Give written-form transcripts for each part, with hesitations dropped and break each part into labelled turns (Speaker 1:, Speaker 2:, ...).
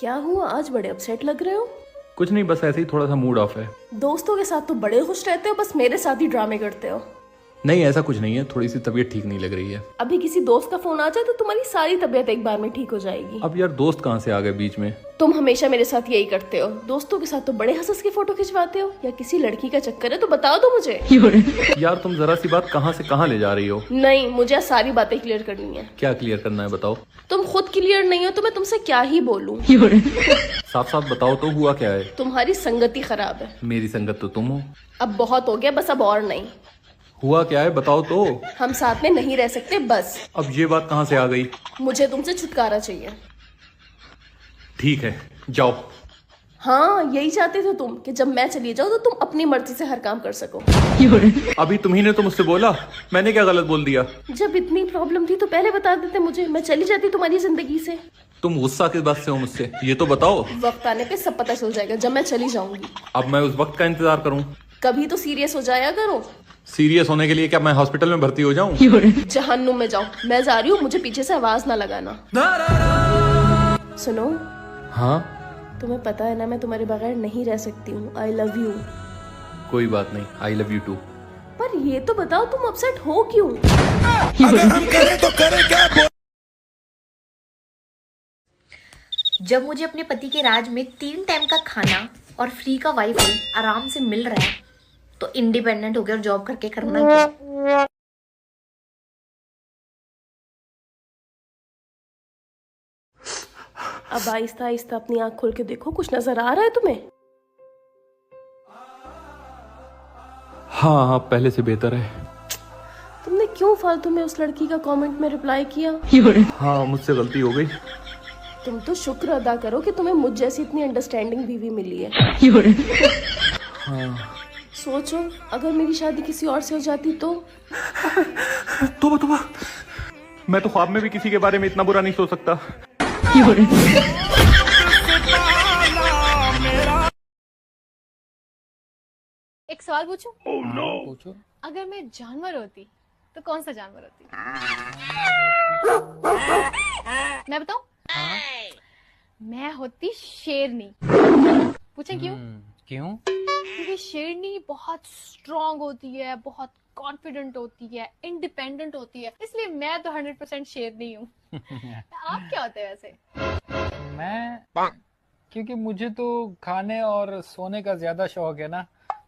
Speaker 1: क्या हुआ, आज बड़े अपसेट लग रहे हो?
Speaker 2: कुछ नहीं, बस ऐसे ही थोड़ा सा मूड ऑफ है।
Speaker 1: दोस्तों के साथ तो बड़े खुश रहते हो, बस मेरे साथ ही ड्रामे करते हो।
Speaker 2: नहीं, ऐसा कुछ नहीं है, थोड़ी सी तबीयत ठीक नहीं लग रही है।
Speaker 1: अभी किसी दोस्त का फोन आ जाए तो तुम्हारी सारी तबीयत एक बार में ठीक हो जाएगी।
Speaker 2: अब यार दोस्त कहाँ से आ गए बीच में?
Speaker 1: तुम हमेशा मेरे साथ यही करते हो, दोस्तों के साथ तो बड़े हंस के फोटो खिंचवाते हो। या किसी लड़की का चक्कर है तो बताओ दो मुझे।
Speaker 2: यार तुम जरा सी बात कहाँ से कहाँ ले जा रही हो?
Speaker 1: नहीं, मुझे सारी बातें क्लियर करनी है।
Speaker 2: क्या क्लियर करना है बताओ?
Speaker 1: तुम खुद क्लियर नहीं हो तो मैं तुमसे क्या ही बोलूं।
Speaker 2: साफ साफ बताओ तो, हुआ क्या है?
Speaker 1: तुम्हारी संगति खराब है।
Speaker 2: मेरी संगत तो तुम हो।
Speaker 1: अब बहुत हो गया, बस अब और नहीं।
Speaker 2: हुआ क्या है बताओ तो।
Speaker 1: हम साथ में नहीं रह सकते बस।
Speaker 2: अब ये बात कहाँ से आ गई?
Speaker 1: मुझे तुमसे छुटकारा चाहिए।
Speaker 2: ठीक है, जाओ।
Speaker 1: हाँ, यही चाहते थे तुम कि जब मैं चली जाऊँ तो तुम अपनी मर्जी से हर काम कर सको।
Speaker 2: अभी तुम्ही ने तो मुझसे बोला, मैंने क्या गलत बोल दिया?
Speaker 1: जब इतनी प्रॉब्लम थी तो पहले बता देते मुझे, मैं चली जाती तुम्हारी जिंदगी से।
Speaker 2: तुम गुस्सा किस बात से हो मुझसे, ये तो बताओ।
Speaker 1: वक्त आने पे सब पता चल जाएगा जब मैं चली जाऊंगी।
Speaker 2: अब मैं उस वक्त का इंतजार करूं?
Speaker 1: कभी तो सीरियस हो जाया करो।
Speaker 2: सीरियस होने के लिए क्या मैं हॉस्पिटल में भर्ती हो जाऊं?
Speaker 1: जहन्नुम में जाओ, मैं जा रही हूँ, मुझे पीछे से आवाज ना लगाना। सुनो।
Speaker 2: हाँ?
Speaker 1: तुम्हें पता है ना मैं तुम्हारे बगैर नहीं रह सकती हूँ। I love you.
Speaker 2: कोई बात नहीं, आई लव यू टू।
Speaker 1: पर ये तो बताओ तुम अपसेट हो क्यों?
Speaker 3: अगर हम करें तो करें क्या?
Speaker 4: जब मुझे अपने पति के राज में 3 टाइम का खाना और फ्री का वाईफाई आराम से मिल रहा है तो इंडिपेंडेंट होकर जॉब करके करना क्या?
Speaker 1: अब आहिस्ता आहिस्ता अपनी आंख खोल के देखो, कुछ नजर आ रहा है तुम्हें?
Speaker 2: हाँ हाँ, पहले से बेहतर है।
Speaker 1: तुमने क्यों फालतू में उस लड़की का कमेंट में रिप्लाई किया?
Speaker 2: हाँ, मुझसे गलती हो गई।
Speaker 1: तुम तो शुक्र अदा करो कि तुम्हें मुझ जैसी इतनी अंडरस्टैंडिंग बीवी मिली है।
Speaker 2: हाँ।
Speaker 1: सोचो, अगर मेरी शादी किसी और से हो जाती तो?
Speaker 2: तोबा, मैं तो ख्वाब में भी किसी के बारे में इतना बुरा नहीं सोच सकता।
Speaker 5: एक सवाल पूछूं?
Speaker 2: पूछो।
Speaker 5: अगर मैं जानवर होती तो कौन सा जानवर होती? मैं बताऊं? मैं होती शेरनी। पूछें क्यों?
Speaker 6: क्यों?
Speaker 5: क्योंकि शेरनी बहुत स्ट्रांग होती है, बहुत कॉन्फिडेंट होती है, इंडिपेंडेंट होती है, इसलिए मैं तो 100% शेरनी हूँ। आप क्या होते हैं वैसे?
Speaker 6: मैं, क्योंकि मुझे तो खाने और सोने का ज्यादा शौक है ना,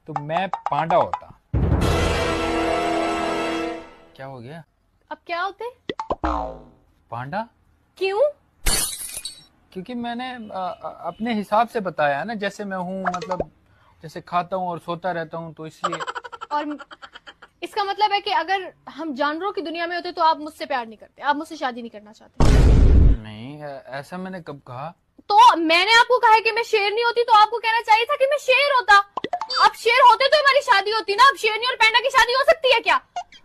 Speaker 6: तो मैं पांडा होता। क्या हो गया?
Speaker 5: अब क्या होते?
Speaker 6: पांडा।
Speaker 5: क्यों?
Speaker 6: क्योंकि मैंने अपने हिसाब से बताया ना, जैसे मैं हूँ, मतलब जैसे खाता हूँ और सोता रहता हूँ, तो इसलिए।
Speaker 5: और इसका मतलब है कि अगर हम जानवरों की दुनिया में होते तो आप मुझसे प्यार नहीं करते, आप मुझसे शादी नहीं करना चाहते?
Speaker 6: नहीं, ऐसा मैंने कब कहा?
Speaker 5: तो मैंने आपको कहा कि मैं शेर नहीं होती, तो आपको कहना चाहिए था कि मैं शेर होता। आप शेर होते तो हमारी शादी होती ना। अब शेरनी और पैंडा की शादी हो सकती है क्या?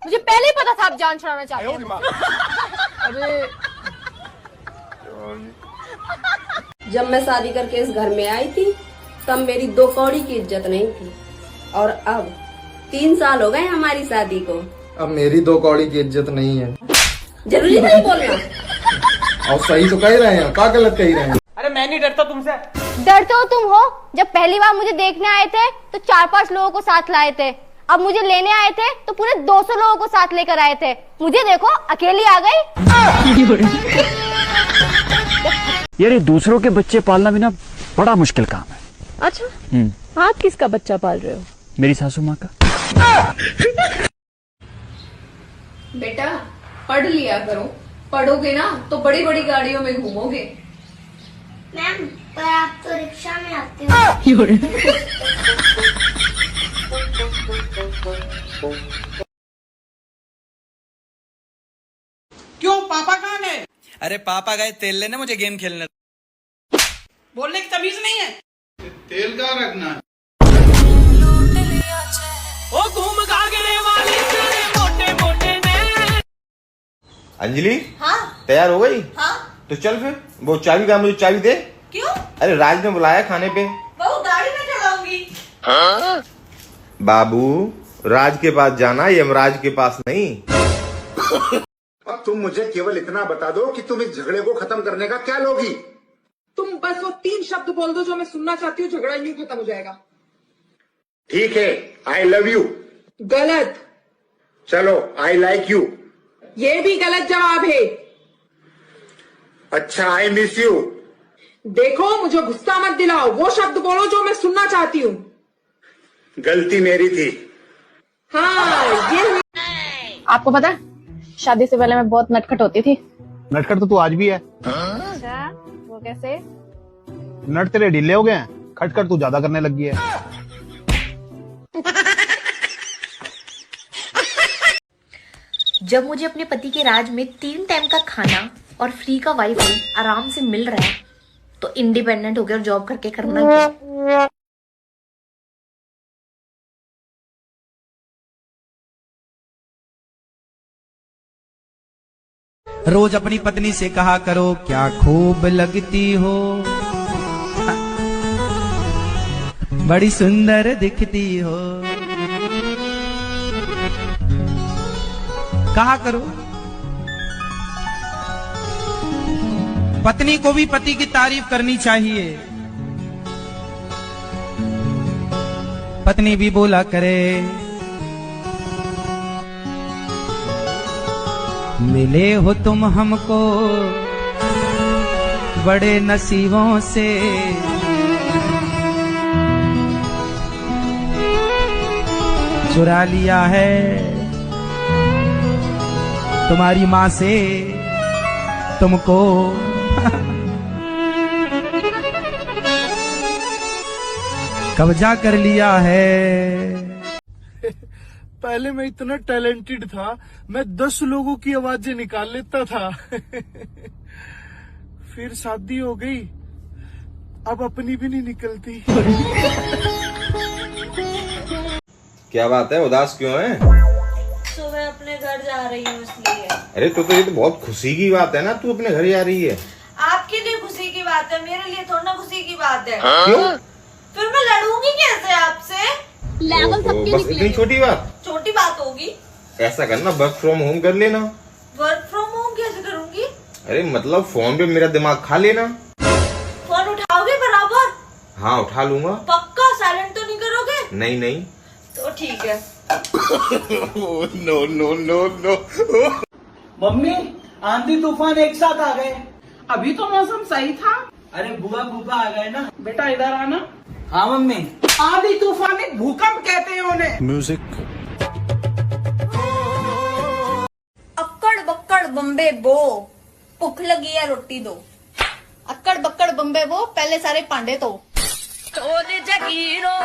Speaker 5: मुझे पहले ही पता था आप जान छुड़ाना चाहते हैं।
Speaker 6: अरे
Speaker 7: जब मैं शादी करके इस घर में आई थी तब मेरी 2 कौड़ी की इज्जत नहीं थी, और अब 3 साल हो गए हमारी शादी को,
Speaker 8: अब मेरी 2 कौड़ी की इज्जत नहीं है।
Speaker 7: जरूरी नहीं बोलना।
Speaker 8: और सही तो कह रहे हैं, क्या गलत कह रहे हैं?
Speaker 9: अरे मैं नहीं डरता तुमसे।
Speaker 10: डरते हो तुम हो। जब पहली बार मुझे देखने आए थे तो 4-5 लोगों को साथ लाए थे, अब मुझे लेने आए थे तो पूरे 200 लोगों को साथ लेकर आए थे। मुझे देखो, अकेली आ गई।
Speaker 11: यार, ये दूसरों के बच्चे पालना भी ना बड़ा मुश्किल काम है।
Speaker 1: अच्छा, आप किसका बच्चा पाल रहे हो?
Speaker 11: मेरी सासू माँ का।
Speaker 12: बेटा, पढ़ लिया करो, पढ़ोगे ना तो बड़ी बड़ी गाड़ियों में घूमोगे।
Speaker 10: मैम, पर आप तो रिक्शा में आते हो।
Speaker 9: क्यों, पापा कहाँ गए?
Speaker 13: अरे पापा गए तेल लेने, मुझे गेम खेलने।
Speaker 9: बोलने की तमीज नहीं है।
Speaker 8: तेल का रखना है।
Speaker 9: ओ घूम गागरे वाली तेरे मोटे मोटे ने।
Speaker 14: अंजलि,
Speaker 12: हाँ?
Speaker 14: तैयार हो गई?
Speaker 12: हाँ?
Speaker 14: तो चल फिर। वो चाबी का, मुझे चाबी दे।
Speaker 12: क्यों?
Speaker 14: अरे राज ने बुलाया खाने पे।
Speaker 12: वो गाड़ी में चलाऊंगी।
Speaker 14: हाँ? बाबू, राज के पास जाना, यमराज के पास नहीं।
Speaker 15: अब तुम मुझे केवल इतना बता दो कि तुम इस झगड़े को खत्म करने का क्या लोगी?
Speaker 12: तुम बस
Speaker 15: बस वो 3 शब्द बोल दो जो मैं सुनना चाहती हूँ, झगड़ा यूं खत्म हो जाएगा।
Speaker 16: ठीक है, आई लव यू।
Speaker 15: गलत।
Speaker 16: चलो, आई लाइक यू।
Speaker 15: ये भी गलत जवाब है।
Speaker 16: अच्छा, आई मिस यू।
Speaker 15: देखो, मुझे गुस्सा मत दिलाओ, वो शब्द बोलो जो मैं सुनना चाहती हूँ।
Speaker 16: गलती मेरी थी।
Speaker 15: हाँ, ये
Speaker 5: आपको पता है शादी से पहले मैं बहुत नटखट होती थी।
Speaker 8: नटखट तो तू आज भी है।
Speaker 5: अच्छा, वो कैसे?
Speaker 8: नट तेरे ढीले हो गए हैं, खटखट तू ज्यादा करने लगी है।
Speaker 4: जब मुझे अपने पति के राज में 3 टाइम का खाना और फ्री का वाईफाई आराम से मिल रहा है तो इंडिपेंडेंट होकर जॉब करके करना क्या?
Speaker 17: रोज अपनी पत्नी से कहा करो क्या खूब लगती हो, बड़ी सुंदर दिखती हो। कहा करो। पत्नी को भी पति की तारीफ करनी चाहिए। पत्नी भी बोला करे मिले हो तुम हमको बड़े नसीबों से, चुरा लिया है तुम्हारी माँ से तुमको। कब्जा कर लिया है।
Speaker 18: पहले मैं इतना टैलेंटेड था, मैं 10 लोगों की आवाजें निकाल लेता था। फिर शादी हो गई, अब अपनी भी नहीं निकलती।
Speaker 14: क्या बात है, उदास क्यों है?
Speaker 19: सुबह अपने घर जा रही हूँ इसलिए।
Speaker 14: अरे तो ये तो बहुत खुशी की बात है ना, तू अपने घर जा रही है।
Speaker 19: आपके लिए खुशी की बात है, मेरे लिए थोड़ा ना खुशी की बात है।
Speaker 14: क्यों?
Speaker 19: फिर मैं लड़ूंगी कैसे आपसे?
Speaker 14: लेवल सबके बस इतनी छोटी बात?
Speaker 19: छोटी बात होगी।
Speaker 14: ऐसा करना, वर्क फ्रॉम होम कर लेना।
Speaker 19: वर्क फ्रॉम होम कैसे करूंगी?
Speaker 14: अरे मतलब फोन पे मेरा दिमाग खा लेना।
Speaker 19: फोन उठाओगे बराबर?
Speaker 14: हाँ उठा लूंगा।
Speaker 19: पक्का? साइलेंट तो नहीं करोगे?
Speaker 14: नहीं नहीं।
Speaker 19: तो ठीक है।
Speaker 14: No no no no.
Speaker 20: Mummy, आंधी तूफान एक साथ आ गए।
Speaker 15: अभी तो मौसम सही था।
Speaker 20: अरे बुआ फूफा आ गए ना।
Speaker 15: बेटा इधर आना।
Speaker 20: हाँ मम्मी।
Speaker 15: आंधी तूफान एक भूकंप कहते हैं उन्हें।
Speaker 3: म्यूजिक।
Speaker 19: अक्कड़ बक्कड़ बम्बे बो, भुख लगी है रोटी दो।
Speaker 5: अक्कड़ बक्कड़ बम्बे वो पहले सारे पांडे तो
Speaker 19: जगीरो